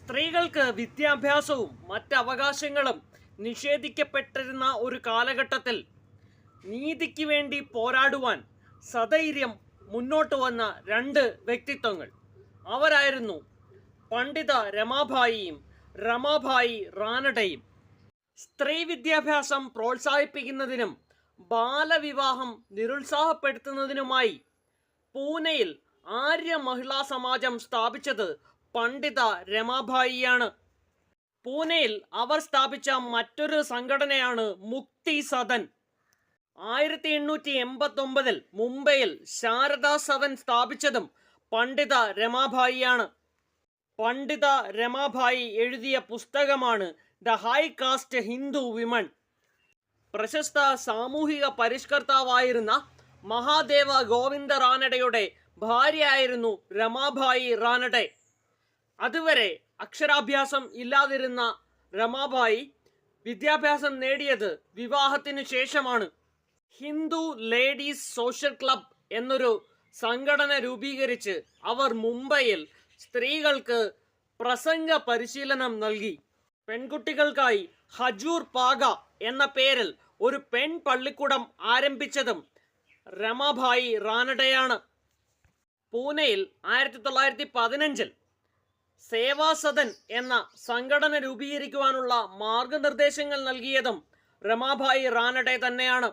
സ്ത്രീകൾക്ക് വിദ്യാഭ്യാസവും മറ്റവകാശങ്ങളും നിഷേധിക്കപ്പെട്ടിരുന്ന ഒരു കാലഘട്ടത്തിൽ നീതിക്ക് വേണ്ടി പോരാടുവാൻ സധൈര്യം മുന്നോട്ട് വന്ന രണ്ട് വ്യക്തിത്വങ്ങൾ. അവരായിരുന്നു പണ്ഡിത രമാഭായിയും രമാഭായി റാനഡയും. സ്ത്രീ വിദ്യാഭ്യാസം പ്രോത്സാഹിപ്പിക്കുന്നതിനും ബാലവിവാഹം നിരുത്സാഹപ്പെടുത്തുന്നതിനുമായി പൂനെയിൽ ആര്യ മഹിളാ സമാജം സ്ഥാപിച്ചത് പണ്ഡിത രമാഭായിയാണ്. പൂനെയിൽ അവർ സ്ഥാപിച്ച മറ്റൊരു സംഘടനയാണ് മുക്തി സദൻ. 1889 മുംബൈയിൽ ശാരദാ സദൻ സ്ഥാപിച്ചതും പണ്ഡിത രമാഭായിയാണ്. പണ്ഡിത രമാഭായി എഴുതിയ പുസ്തകമാണ് the high cast Hindu women. പ്രശസ്ത സാമൂഹിക പരിഷ്കർത്താവായിരുന്ന മഹാദേവ ഗോവിന്ദ റാനഡയുടെ ഭാര്യയായിരുന്നു രമാഭായി റാനഡെ. അതുവരെ അക്ഷരാഭ്യാസം ഇല്ലാതിരുന്ന രമാഭായി വിദ്യാഭ്യാസം നേടിയത് വിവാഹത്തിനു ശേഷമാണ്. ഹിന്ദു ലേഡീസ് സോഷ്യൽ ക്ലബ് എന്നൊരു സംഘടന രൂപീകരിച്ച് അവർ മുംബൈയിൽ സ്ത്രീകൾക്ക് പ്രസംഗ പരിശീലനം നൽകി. പെൺകുട്ടികൾക്കായി ഹജൂർ പാഗ എന്ന പേരിൽ ഒരു പെൺ പള്ളിക്കൂടം ആരംഭിച്ചതും രമാഭായി റാനഡയാണ്. പൂനെയിൽ 1915 സേവാ സദൻ എന്ന സംഘടന രൂപീകരിക്കുവാനുള്ള മാർഗനിർദ്ദേശങ്ങൾ നൽകിയതും രമാഭായി റാനഡെ തന്നെയാണ്.